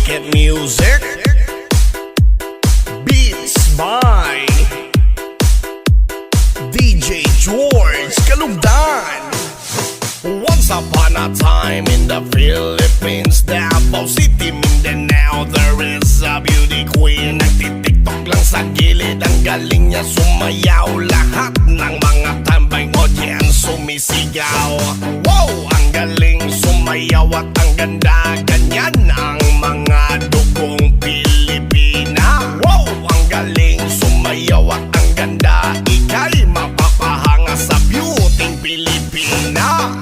Wicked Music, beats by DJ George Kalugdan. Once upon a time in the Philippines, Davao City, Mindanao, there is a beauty queen. Nagtitiktok lang sa gilid, ang galing niya sumayaw. Lahat ng mga tambay audience sumisigaw. Wow, ang galing sumayaw at ang ganda. Ganyan ang mga dugong Pilipina. Wow, ang galing sumayaw at ang ganda. Ika'y mapapahanga sa beauty Pilipina.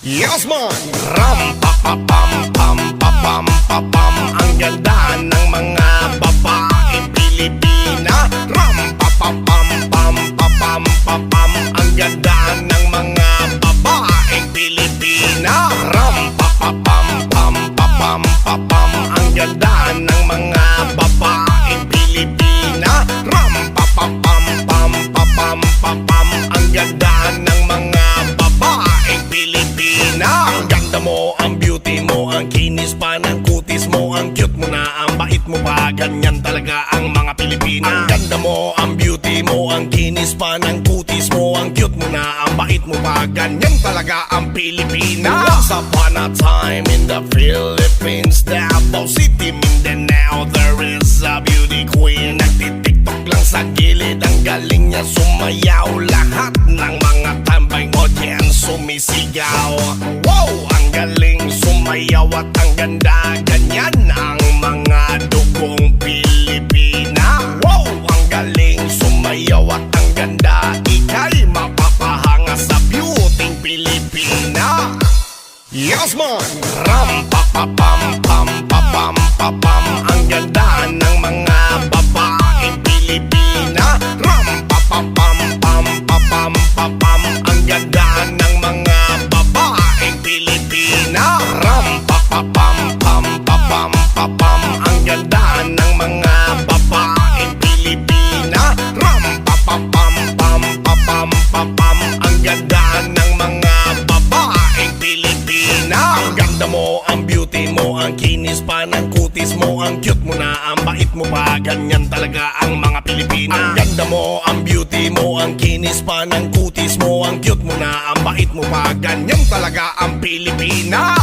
Yes man! Ram pa pa pam pam pa pam pa pam. Ang ganda ng mga babaeng Pilipina. Ram pa pa pam pam pa pam pa pam. Ang ganda ng mga babaeng Pilipina. Ram pa pa pam pam pa pam pa pam. Ang ganda ng mga babaeng Pilipina. Ram pa pa pam pam pa pam pa pam. Ang ganda ng mga babaeng Pilipina. Ang ganda mo, ang beauty mo, ang kinis pa ng kutis mo, ang cute mo na, ang bait mo pa. Ganyan talaga ang mga Pilipina. Ang ganda mo, ang beauty mo, ang kinis pa ng kutis mo, ang cute mo na, ang bait mo pa. Ganyan talaga ang Pilipina. Once upon a time in the Philippines, Davao City, Mindanao, there is a beauty queen. Nagtitiktok lang sa gilid, ang galing niya sumayaw. Lahat ng mga tambay audience sumisigaw. Wow, ang galing sumayaw at ang ganda. Ganyan ang mga dugong Pilipina. Wow, ang galing sumayaw at ang ganda. Ika'y mapapahanga sa beauty Pilipina. Yes man! Ram pa pa pam pam pa pam pa pam. Ang ganda ng mga babaeng Pilipina. Ram pa pa pam pam pa pam pa pam. Ang ganda ng mga babaeng Pilipina. Ram pa pa pam pam pa pam pa pam. Ang ganda ng mga babaeng Pilipina. Ram pa pa pam pam pa pam pa pam. Ang ganda ng mga babaeng Pilipina. Ang ganda mo, ang beauty mo, ang kinis pa ng kutis mo, ang cute mo na, ang bait mo pa. Ganyan talaga ang mga Pilipina. Ang ganda mo, ang beauty mo, ang kinis pa ng kutis mo, ang cute mo na, ang bait mo pa. Ganyan talaga ang Pilipina.